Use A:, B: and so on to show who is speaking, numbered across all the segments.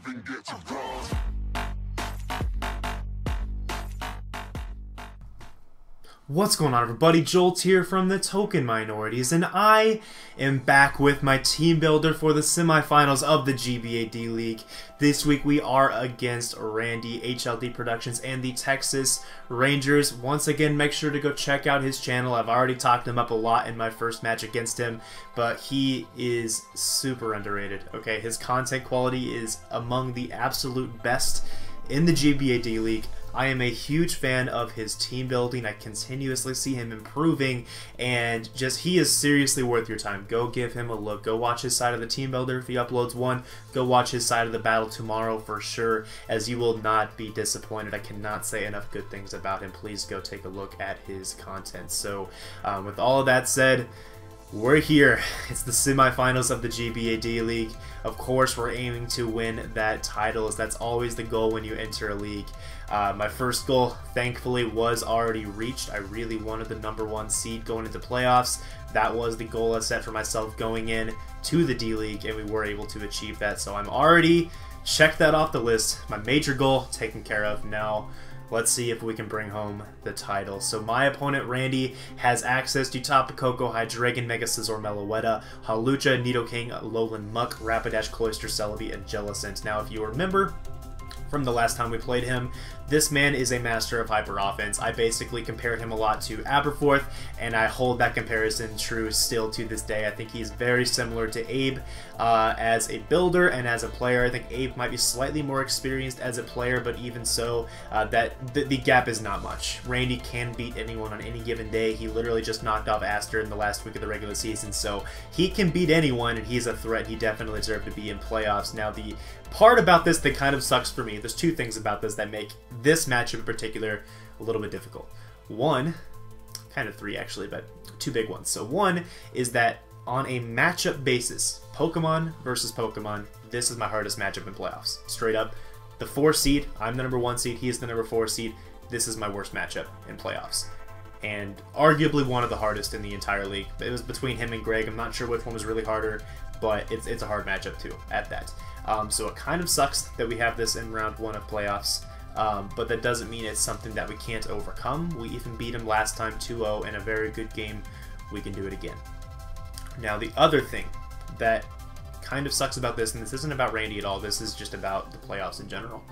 A: even get to cross.
B: What's going on, everybody? Jolt here from the Token Minorities, and I am back with my team builder for the semifinals of the GBA D League. This week we are against Randy, HLD Productions, and the Texas Rangers. Once again, make sure to go check out his channel. I've already talked him up a lot in my first match against him, but he is super underrated. Okay, his content quality is among the absolute best in the GBA D League. I am a huge fan of his team building. I continuously see him improving, and just he is seriously worth your time. Go give him a look. Go watch his side of the team builder if he uploads one. Go watch his side of the battle tomorrow for sure, as you will not be disappointed. I cannot say enough good things about him. Please go take a look at his content. So with all of that said, we're here. It's the semifinals of the GBA D League. Of course, we're aiming to win that title, as that's always the goal when you enter a league. My first goal, thankfully, was already reached. I really wanted the #1 seed going into playoffs. That was the goal I set for myself going in to the D League, and we were able to achieve that. So I'm already checked that off the list. My major goal taken care of. Now, let's see if we can bring home the title. So my opponent, Randy, has access to Tapu Koko, Hydreigon, Mega Scizor, Meloetta, Hawlucha, Nidoking, Alolan Muck, Rapidash, Cloyster, Celebi, and Jellicent. Now, if you remember from the last time we played him, this man is a master of hyper offense. I basically compared him a lot to Aberforth, and I hold that comparison true still to this day. I think he's very similar to Abe as a builder and as a player. I think Abe might be slightly more experienced as a player, but even so, the gap is not much. Randy can beat anyone on any given day. He literally just knocked off Aster in the last week of the regular season, so he can beat anyone, and he's a threat. He definitely deserved to be in playoffs. Now, the part about this that kind of sucks for me, there's two things about this that make this matchup in particular a little bit difficult. One, kind of three actually, but two big ones. So one is that on a matchup basis, Pokemon versus Pokemon, this is my hardest matchup in playoffs. Straight up, the 4 seed, I'm the #1 seed, he is the #4 seed. This is my worst matchup in playoffs, and arguably one of the hardest in the entire league. It was between him and Greg. I'm not sure which one was really harder, but it's a hard matchup too at that. So it kind of sucks that we have this in round 1 of playoffs, but that doesn't mean it's something that we can't overcome. We even beat him last time 2-0 in a very good game. We can do it again. Now, the other thing that kind of sucks about this, and this isn't about Randy at all, this is just about the playoffs in general.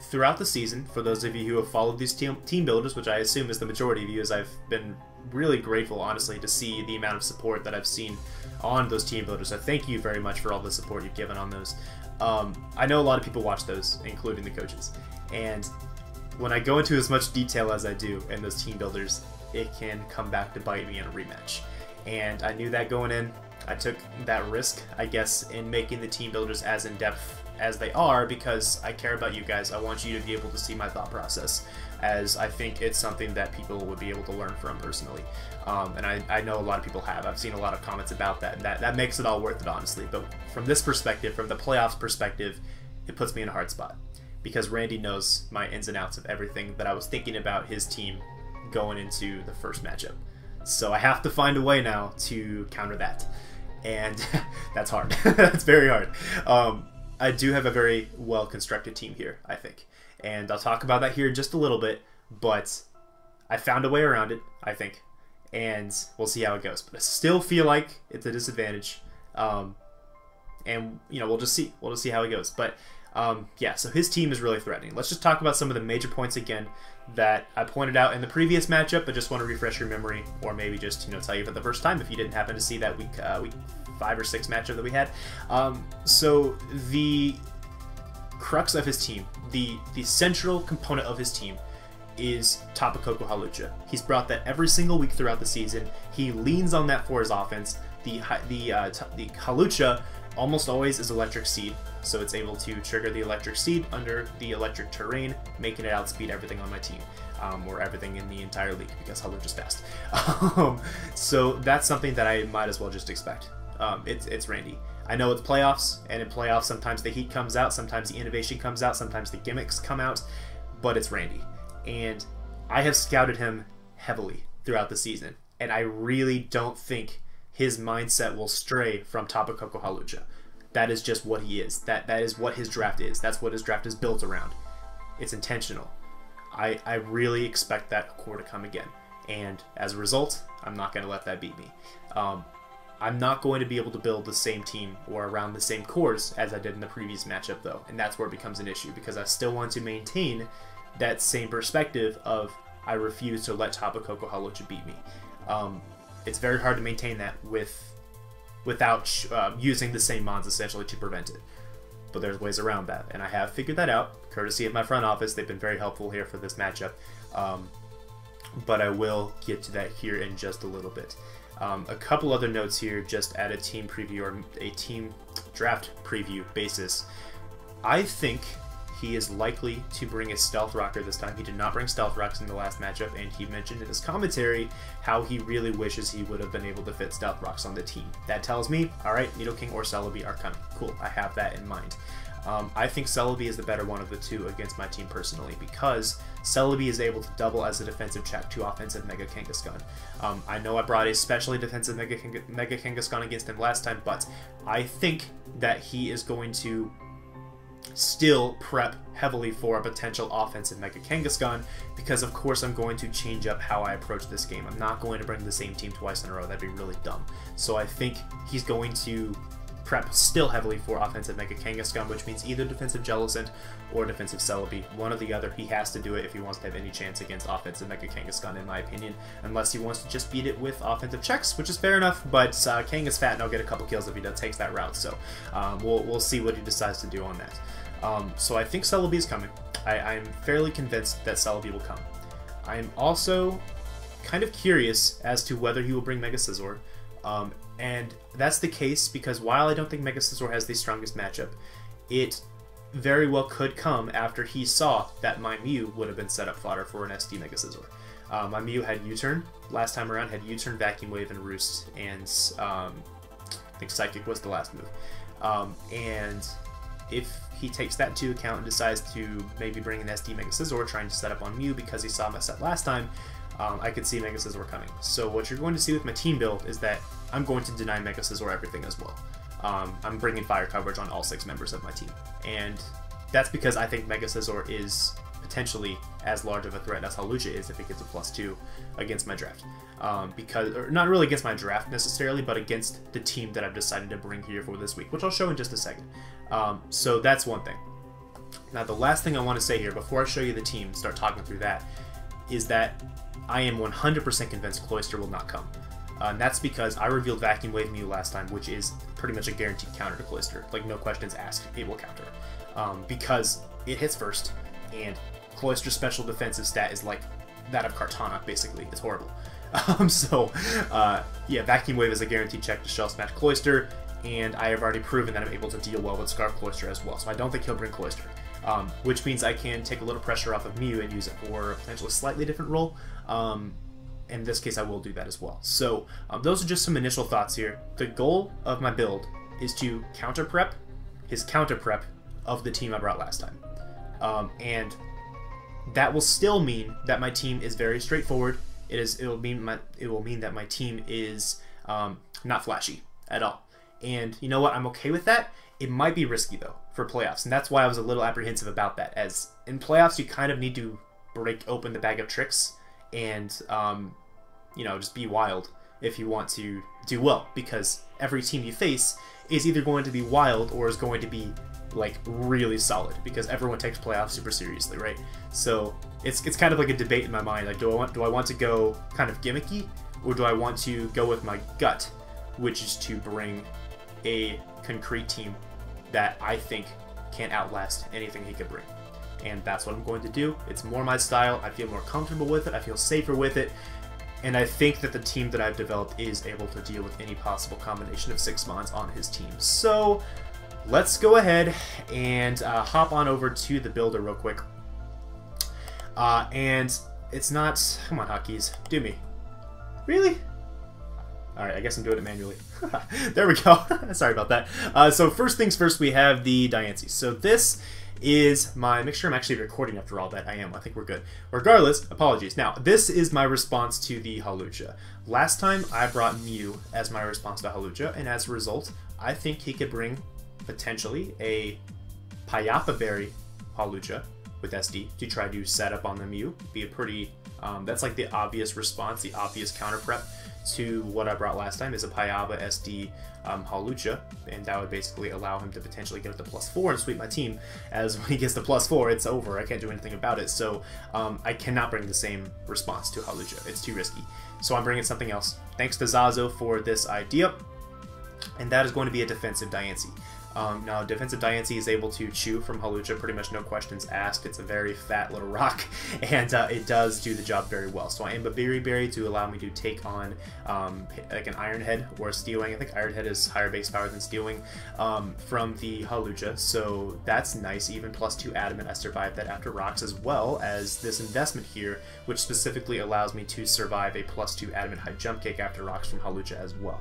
B: Throughout the season, for those of you who have followed these team builders, which I assume is the majority of you, as I've been really grateful, honestly, to see the amount of support that I've seen on those team builders. So thank you very much for all the support you've given on those. I know a lot of people watch those, including the coaches, and when I go into as much detail as I do in those team builders, it can come back to bite me in a rematch. And I knew that going in. I took that risk, I guess, in making the team builders as in-depth as they are, because I care about you guys. I want you to be able to see my thought process, as I think it's something that people would be able to learn from personally. And I know a lot of people have. I've seen a lot of comments about that, and that makes it all worth it, honestly. But from this perspective, from the playoffs perspective, it puts me in a hard spot, because Randy knows my ins and outs of everything that I was thinking about his team going into the first matchup. So I have to find a way now to counter that, and that's hard. That's very hard. I do have a very well-constructed team here, I think, and I'll talk about that here in just a little bit, but I found a way around it, I think, and we'll see how it goes. But I still feel like it's a disadvantage, and you know, we'll just see how it goes. But yeah, so his team is really threatening. Let's just talk about some of the major points again that I pointed out in the previous matchup. I just want to refresh your memory, or maybe just tell you for the first time if you didn't happen to see that week 5 or 6 matchup that we had. So the crux of his team, the central component of his team, is Tapu Koko Hawlucha. He's brought that every single week throughout the season. He leans on that for his offense. The Hawlucha almost always is Electric Seed, so it's able to trigger the Electric Seed under the Electric Terrain, making it outspeed everything on my team, or everything in the entire league, because Hawlucha's fast. So that's something that I might as well just expect. It's Randy. I know it's playoffs, and in playoffs sometimes the heat comes out, sometimes the innovation comes out, sometimes the gimmicks come out, but it's Randy. And I have scouted him heavily throughout the season, and I really don't think his mindset will stray from Tapu Koko Hawlucha. That is just what he is. That is what his draft is. That's what his draft is built around. It's intentional. I really expect that core to come again. And as a result, I'm not going to let that beat me. I'm not going to be able to build the same team or around the same cores as I did in the previous matchup, though. And that's where it becomes an issue, because I still want to maintain that same perspective of I refuse to let Tapu Koko Hawlucha beat me. It's very hard to maintain that without using the same mons essentially to prevent it. But there's ways around that, and I have figured that out, courtesy of my front office. They've been very helpful here for this matchup. But I will get to that here in just a little bit. A couple other notes here, just at a team preview or a team draft preview basis. I think he is likely to bring a Stealth Rocker this time. He did not bring Stealth Rocks in the last matchup, and he mentioned in his commentary how he really wishes he would have been able to fit Stealth Rocks on the team. That tells me, alright, Nidoking or Celebi are coming. Cool, I have that in mind. I think Celebi is the better one of the two against my team personally, because Celebi is able to double as a defensive check to offensive Mega Kangaskhan. I know I brought a specially defensive Mega Kangaskhan against him last time, but I think that he is going to still prep heavily for a potential offensive Mega Kangaskhan, because of course I'm going to change up how I approach this game. I'm not going to bring the same team twice in a row. That'd be really dumb. So I think he's going to prep still heavily for offensive Mega Kangaskhan, which means either defensive Jellicent or defensive Celebi. One or the other. He has to do it if he wants to have any chance against offensive Mega Kangaskhan, in my opinion, unless he wants to just beat it with offensive checks, which is fair enough, but Kang is fat and I'll get a couple kills if he takes that route, so we'll see what he decides to do on that. So I think Celebi is coming. I'm fairly convinced that Celebi will come. I'm also kind of curious as to whether he will bring Mega Scizor. And that's the case because while I don't think Mega Scizor has the strongest matchup, it very well could come after he saw that my Mew would have been set up fodder for an SD Mega Scizor. My Mew had U-Turn last time around, had U-Turn, Vacuum Wave, and Roost, and I think Psychic was the last move. And if he takes that into account and decides to maybe bring an SD Mega Scizor trying to set up on Mew because he saw my set last time, I could see Mega Scizor coming. So what you're going to see with my team build is that I'm going to deny Mega Scizor everything as well. I'm bringing fire coverage on all 6 members of my team. And that's because I think Mega Scizor is potentially as large of a threat as Hawlucha is if it gets a +2 against my draft. Or not really against my draft necessarily, but against the team that I've decided to bring here for this week, which I'll show in just a second. So that's one thing. Now the last thing I want to say here, before I show you the team, start talking through that, is that I am 100% convinced Cloyster will not come. And that's because I revealed Vacuum Wave Mew last time, which is pretty much a guaranteed counter to Cloyster. Like, no questions asked, it will counter. Because it hits first, and Cloyster's special defensive stat is like that of Kartana, basically. It's horrible. Yeah, Vacuum Wave is a guaranteed check to Shell Smash Cloyster, and I have already proven that I'm able to deal well with Scarf Cloyster as well, so I don't think he'll bring Cloyster. Which means I can take a little pressure off of Mew and use it for a potentially slightly different role. In this case, I will do that as well. So those are just some initial thoughts here. The goal of my build is to counter prep his counter prep of the team I brought last time. And that will still mean that my team is very straightforward. It will mean that my team is not flashy at all. And you know what? I'm okay with that. It might be risky though for playoffs, and that's why I was a little apprehensive about that. As in playoffs, you kind of need to break open the bag of tricks and you know, just be wild if you want to do well, because every team you face is either going to be wild or is going to be like really solid, because everyone takes playoffs super seriously, right? So it's kind of like a debate in my mind. Like, do I want to go kind of gimmicky, or do I want to go with my gut, which is to bring a concrete team that I think can outlast anything he could bring? And that's what I'm going to do. It's more my style. I feel more comfortable with it. I feel safer with it. And I think that the team that I've developed is able to deal with any possible combination of 6 mons on his team. So let's go ahead and hop on over to the builder real quick. And it's not... Come on, hotkeys. Do me. Really? Alright, I guess I'm doing it manually. There we go. Sorry about that. So first things first, we have the Diancie. So this is my... Make sure I'm actually recording after all that. I am. I think we're good. Regardless, apologies. Now, this is my response to the Hawlucha. Last time, I brought Mew as my response to Hawlucha, and as a result, I think he could bring potentially a Payapa Berry Hawlucha with SD to try to set up on the Mew. Be a pretty, that's like the obvious response, the obvious counter prep to what I brought last time is a Payaba SD Hawlucha, and that would basically allow him to potentially get up to +4 and sweep my team, as when he gets to +4, it's over. I can't do anything about it, so I cannot bring the same response to Hawlucha. It's too risky. So I'm bringing something else. Thanks to Zazo for this idea, and that is going to be a defensive Diancie. Now, defensive Diancie is able to chew from Hawlucha, pretty much no questions asked. It's a very fat little rock, and it does do the job very well. So I am a Berry to allow me to take on like an Iron Head or a Steel Wing. I think Iron Head is higher base power than Steel Wing from the Hawlucha, so that's nice. Even +2 Adamant, I survived that after rocks, as well as this investment here, which specifically allows me to survive a +2 Adamant high jump kick after rocks from Hawlucha as well.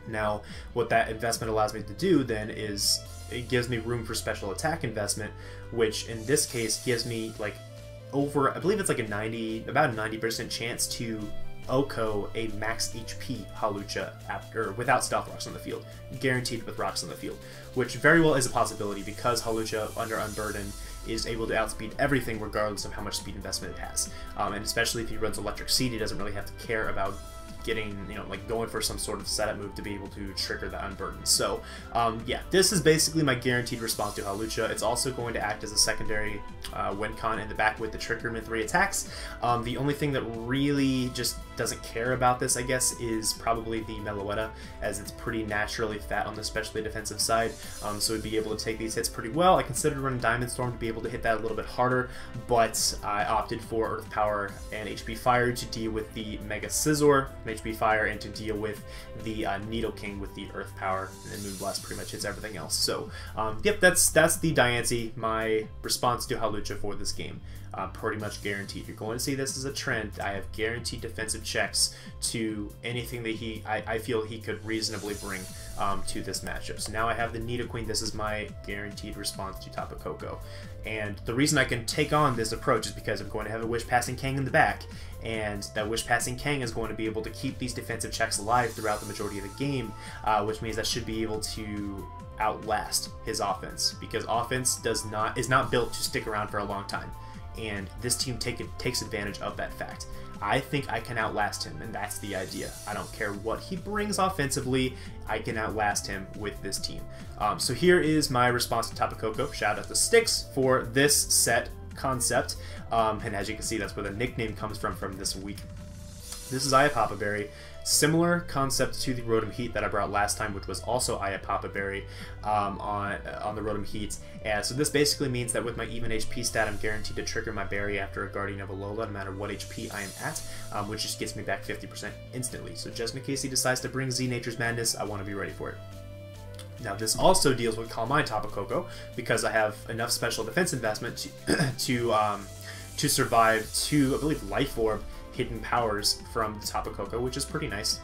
B: Now, what that investment allows me to do then is it gives me room for special attack investment, which in this case gives me like over, I believe it's like about a 90% chance to Oko a max HP Hawlucha after without stealth rocks on the field, guaranteed with rocks on the field, which very well is a possibility because Hawlucha under Unburden is able to outspeed everything regardless of how much speed investment it has, and especially if he runs Electric Seed, he doesn't really have to care about getting, you know, like going for some sort of setup move to be able to trigger the Unburden. So yeah, this is basically my guaranteed response to Hawlucha. It's also going to act as a secondary win con in the back with the Trick Room and 3 attacks. The only thing that really just doesn't care about this, I guess, is probably the Meloetta, as it's pretty naturally fat on the especially defensive side, so it'd be able to take these hits pretty well. I considered running Diamond Storm to be able to hit that a little bit harder, but I opted for Earth Power and HP Fire to deal with the Mega Scizor, HP Fire, and to deal with the Nidoking with the Earth Power, and then Moonblast pretty much hits everything else. So yep, that's the Diancie, my response to Hawlucha for this game. Pretty much guaranteed. You're going to see this as a trend. I have guaranteed defensive checks to anything that I feel he could reasonably bring to this matchup. So now I have the Nidoqueen. This is my guaranteed response to Tapu Koko. And the reason I can take on this approach is because I'm going to have a Wish Passing Kang in the back, and that Wish Passing Kang is going to be able to keep these defensive checks alive throughout the majority of the game, which means I should be able to outlast his offense, because offense is not built to stick around for a long time, and this team takes advantage of that fact. I think I can outlast him, and that's the idea. I don't care what he brings offensively, I can outlast him with this team. So here is my response to Tapu Koko. Shout out to Styx for this set concept, and as you can see, that's where the nickname comes from this week. This is Papa Berry. Similar concept to the Rotom Heat that I brought last time, which was also Papa Berry on the Rotom Heat. And so this basically means that with my even HP stat, I'm guaranteed to trigger my Berry after a Guardian of Alola, no matter what HP I am at, which just gets me back 50% instantly. So just in case he decides to bring Z Nature's Madness, I want to be ready for it. Now this also deals with Calm Mind Tapu Koko, because I have enough special defense investment to survive 2, I believe, Life Orb hidden powers from the Tapu Koko, which is pretty nice.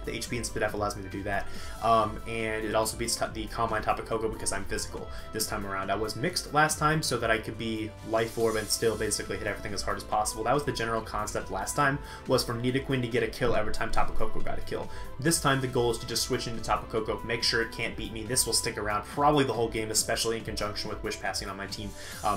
B: The HP and Spidef allows me to do that, and it also beats the Calm Mind Tapu Koko because I'm physical this time around. I was mixed last time so that I could be Life Orb and still basically hit everything as hard as possible. That was the general concept last time, was for Nidoqueen to get a kill every time Tapu Koko got a kill. This time the goal is to just switch into Tapu Koko, make sure it can't beat me. This will stick around probably the whole game, especially in conjunction with Wish Passing on my team.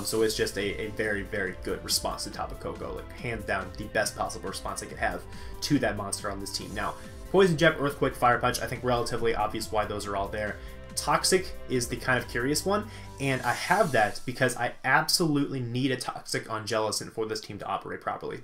B: So it's just a very, very good response to Tapu Koko. Like, hands down, the best possible response I could have to that monster on this team. Now, Poison Jab, Earthquake, Fire Punch, I think relatively obvious why those are all there. Toxic is the kind of curious one, and I have that because I absolutely need a Toxic on Jellicent for this team to operate properly.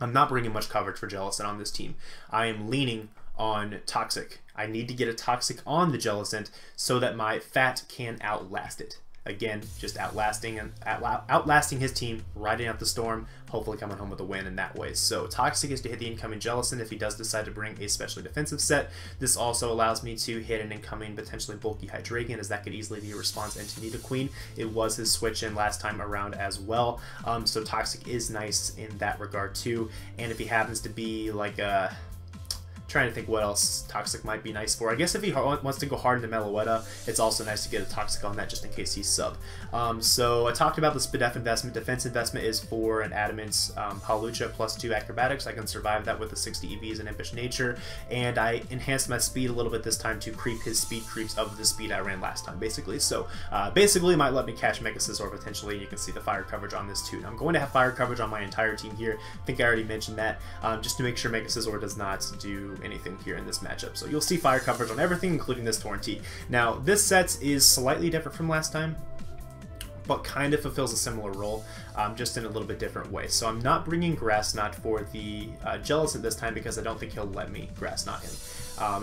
B: I'm not bringing much coverage for Jellicent on this team. I am leaning on Toxic. I need to get a Toxic on the Jellicent so that my Fat can outlast it. Again, just outlasting his team, riding out the storm, hopefully coming home with a win in that way. So Toxic is to hit the incoming Jellicent if he does decide to bring a specially defensive set. This also allows me to hit an incoming potentially bulky Hydreigon, as that could easily be a response into Nidoqueen. It was his switch in last time around as well. So Toxic is nice in that regard too. And if he happens to be like a Trying to think what else Toxic might be nice for. I guess if he wants to go hard into Meloetta, it's also nice to get a Toxic on that just in case he's sub. So I talked about the Spadef investment. Defense investment is for an Adamant Hawlucha +2 acrobatics. I can survive that with the 60 EVs and Impish Nature. And I enhanced my speed a little bit this time to creep his speed creeps of the speed I ran last time, basically. So basically, it might let me catch Mega Scizor potentially. You can see the fire coverage on this too. Now, I'm going to have fire coverage on my entire team here. I think I already mentioned that, just to make sure Mega Scizor does not do anything here in this matchup. So you'll see fire coverage on everything, including this Torrent. Now, this set is slightly different from last time, but kind of fulfills a similar role, just in a little bit different way. So I'm not bringing Grass Knot for the Jellicent this time because I don't think he'll let me Grass Knot him.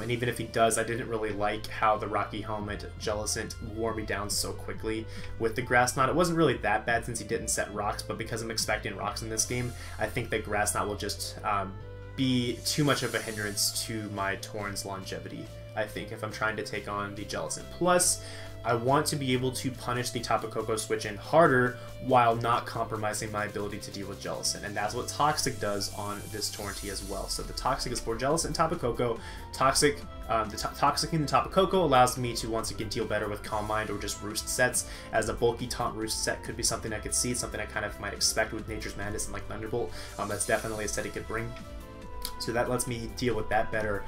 B: And even if he does, I didn't really like how the Rocky Helmet Jellicent wore me down so quickly with the Grass Knot. It wasn't really that bad since he didn't set rocks, but because I'm expecting rocks in this game, I think that Grass Knot will just be too much of a hindrance to my Torrent's longevity, I think, if I'm trying to take on the Jellicent. Plus, I want to be able to punish the Tapu Koko switch in harder while not compromising my ability to deal with Jellicent, and that's what Toxic does on this Torrent as well. So the Toxic is for Jellicent and Tapu Koko. Toxic, Toxic in the Tapu Koko allows me to once again deal better with Calm Mind or just Roost sets, as a bulky Taunt Roost set could be something I could see, something I kind of might expect with Nature's Madness and like Thunderbolt. That's definitely a set he could bring. So that lets me deal with that better,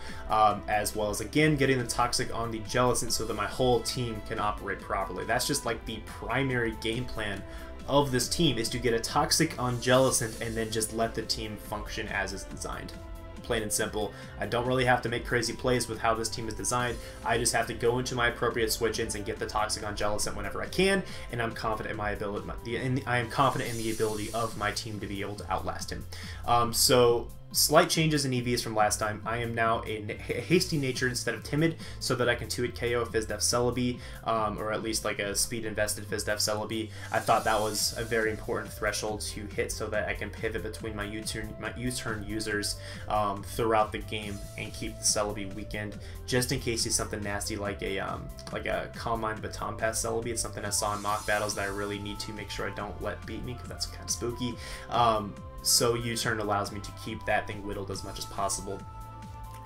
B: as well as, again, getting the Toxic on the Jellicent so that my whole team can operate properly. That's just like the primary game plan of this team, is to get a Toxic on Jellicent and then just let the team function as it's designed. Plain and simple. I don't really have to make crazy plays with how this team is designed. I just have to go into my appropriate switch-ins and get the Toxic on Jellicent whenever I can, and I'm confident in my ability. I am confident in the ability of my team to be able to outlast him. So slight changes in EVs from last time. I am now a hasty nature instead of timid, so that I can 2-hit KO Fizdef Celebi, or at least like a speed invested Fizdef Celebi. I thought that was a very important threshold to hit so that I can pivot between my U-turn users throughout the game and keep the Celebi weakened, just in case he's something nasty like a Calm Mind Baton Pass Celebi. It's something I saw in mock battles that I really need to make sure I don't let beat me, because that's kind of spooky. So U-turn allows me to keep that thing whittled as much as possible.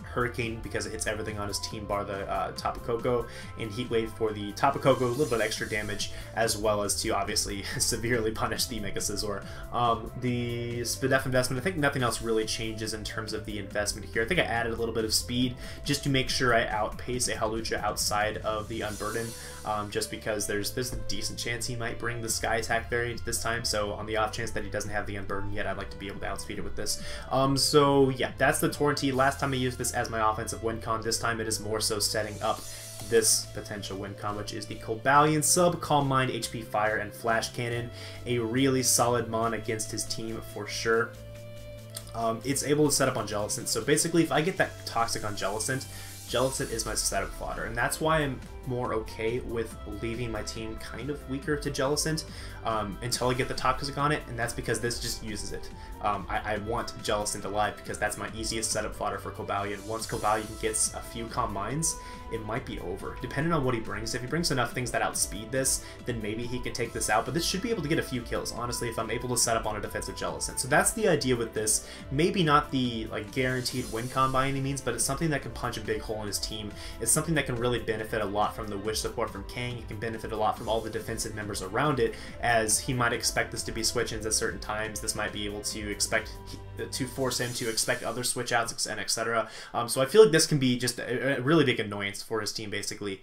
B: Hurricane, because it hits everything on his team bar the Tapu Koko, and Heat Wave for the Tapu Koko, a little bit extra damage, as well as to obviously severely punish the Mega Scizor. The Spadef investment, I think nothing else really changes in terms of the investment here. I think I added a little bit of speed just to make sure I outpace a Hawlucha outside of the Unburden, just because there's a decent chance he might bring the Sky Attack variant this time, so on the off chance that he doesn't have the Unburden yet, I'd like to be able to outspeed it with this. So yeah, that's the Torrent. Last time I used this as my offensive win con. This time it is more so setting up this potential win con, which is the Cobalion sub, Calm Mind, HP Fire, and Flash Cannon. A really solid mon against his team for sure. It's able to set up on Jellicent, so basically if I get that Toxic on Jellicent, Jellicent is my setup fodder, and that's why I'm more okay with leaving my team kind of weaker to Jellicent until I get the Toxic on it, and that's because this just uses it. I want Jellicent alive because that's my easiest setup fodder for Cobalion. Once Cobalion gets a few Calm Minds, it might be over, depending on what he brings. If he brings enough things that outspeed this, then maybe he can take this out, but this should be able to get a few kills, honestly, if I'm able to set up on a defensive Jellicent. So that's the idea with this. Maybe not the guaranteed win con by any means, but it's something that can punch a big hole in his team. It's something that can really benefit a lot from the wish support from Kang. It can benefit a lot from all the defensive members around it, as he might expect this to be switch-ins at certain times. This might be able to force him to expect other switch outs and etc. So I feel like this can be just a really big annoyance for his team, basically,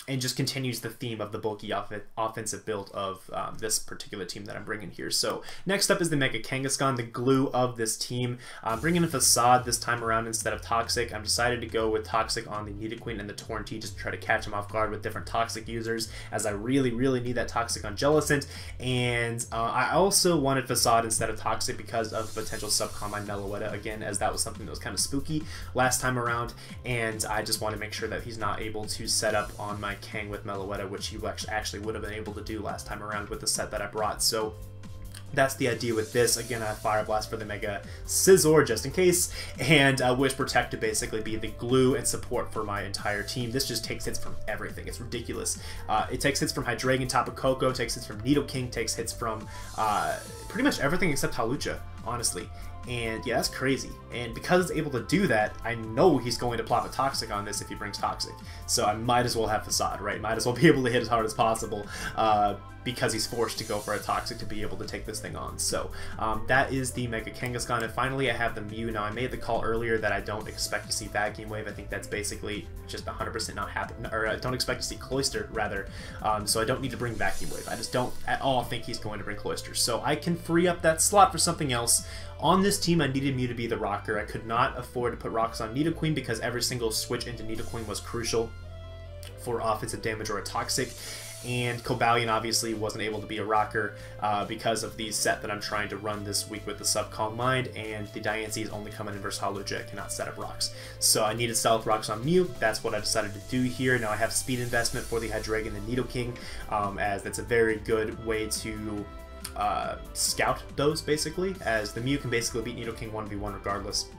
B: and just continues the theme of the bulky offensive build of this particular team that I'm bringing here. So next up is the Mega Kangaskhan, the glue of this team. I'm bringing in Facade this time around instead of Toxic. I'm decided to go with Toxic on the Nidoqueen and the Torrent just to try to catch him off guard with different Toxic users, as I really need that Toxic on Jellicent. And I also wanted Facade instead of Toxic because of potential sub-Calm Mind Meloetta, again, as that was something that was kind of spooky last time around, and I just want to make sure that he's not able to set up on my Kang with Meloetta, which he actually would have been able to do last time around with the set that I brought. So that's the idea with this. Again, I have Fire Blast for the Mega Scizor just in case, and Wish Protect to basically be the glue and support for my entire team. This just takes hits from everything. It's ridiculous. It takes hits from Hydreigon, Tapu Koko, takes hits from Nidoking, takes hits from pretty much everything except Hawlucha, honestly. And yeah, that's crazy. And because it's able to do that, I know he's going to plop a Toxic on this if he brings Toxic. So I might as well have Facade, right? Might as well be able to hit as hard as possible because he's forced to go for a Toxic to be able to take this thing on. So that is the Mega Kangaskhan. And finally, I have the Mew. Now, I made the call earlier that I don't expect to see Vacuum Wave. I think that's basically just 100% not happening. Or I don't expect to see Cloyster, rather. So I don't need to bring Vacuum Wave. I just don't at all think he's going to bring Cloyster. So I can free up that slot for something else. On this team, I needed Mew to be the rocker. I could not afford to put rocks on Nidoqueen because every single switch into Nidoqueen was crucial for offensive damage or a Toxic. And Cobalion obviously wasn't able to be a rocker because of the set that I'm trying to run this week with the Subcalm Mind, and the Diancie is only coming in versus Hollow Jet, cannot set up rocks. So I needed Stealth Rocks on Mew. That's what I decided to do here. Now I have Speed Investment for the Hydreigon and Nidoking, as that's a very good way to scout those, basically, as the Mew can basically beat Nidoking 1v1 regardless.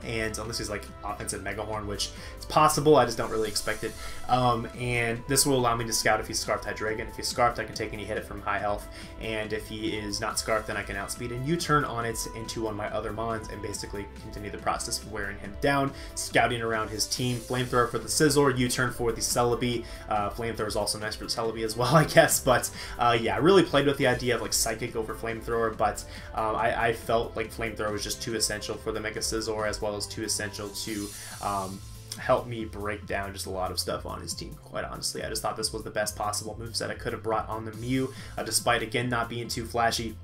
B: And unless he's like offensive Mega Horn, which is possible, I just don't really expect it. And this will allow me to scout if he's Scarfed Hydreigon. If he's Scarfed, I can take any hit it from high health. And if he is not Scarfed, then I can outspeed and U-turn on it into one of my other Mons and basically continue the process of wearing him down, scouting around his team. Flamethrower for the Scizor, U-turn for the Celebi. Flamethrower is also nice for the Celebi as well, I guess. But yeah, I really played with the idea of like Psychic over Flamethrower, but I felt like Flamethrower was just too essential for the Mega Scizor, as well as too essential to help me break down just a lot of stuff on his team, quite honestly. I just thought this was the best possible moveset I could have brought on the Mew, despite, again, not being too flashy.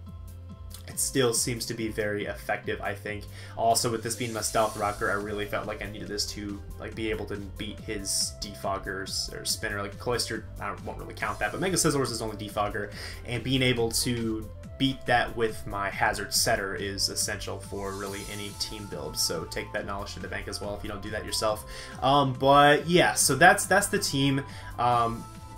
B: It still seems to be very effective, I think. Also, with this being my Stealth Rocker, I really felt like I needed this to like be able to beat his Defoggers or Spinner. Like Cloyster, I won't really count that, but Mega Scizor is his only Defogger, and being able to beat that with my Hazard Setter is essential for really any team build. So take that knowledge to the bank as well if you don't do that yourself. But yeah, so that's the team.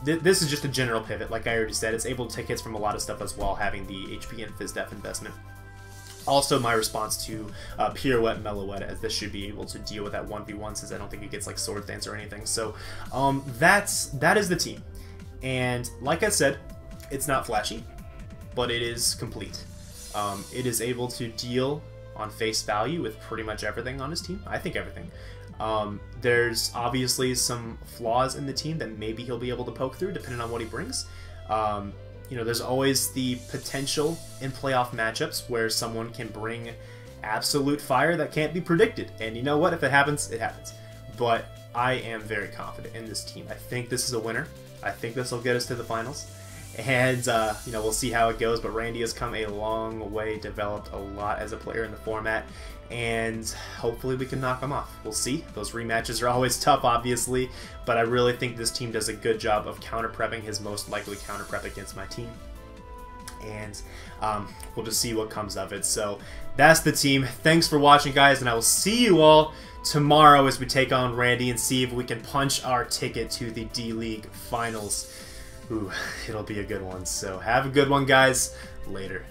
B: This is just a general pivot, like I already said. It's able to take hits from a lot of stuff as well, having the HP and Phys Def investment. Also, my response to Pirouette Meloette, as this should be able to deal with that 1v1, since I don't think it gets like Sword Dance or anything. So that is the team. And like I said, it's not flashy, but it is complete. It is able to deal on face value with pretty much everything on his team. I think everything. There's obviously some flaws in the team that maybe he'll be able to poke through depending on what he brings. You know, there's always the potential in playoff matchups where someone can bring absolute fire that can't be predicted. And you know what? If it happens, it happens. But I am very confident in this team. I think this is a winner. I think this will get us to the finals. And, you know, we'll see how it goes, but Randy has come a long way, developed a lot as a player in the format, and hopefully we can knock him off. We'll see. Those rematches are always tough, obviously, but I really think this team does a good job of counter-prepping his most likely counter-prep against my team. And we'll just see what comes of it. So that's the team. Thanks for watching, guys, and I will see you all tomorrow as we take on Randy and see if we can punch our ticket to the D-League Finals. Ooh, it'll be a good one. So have a good one, guys. Later.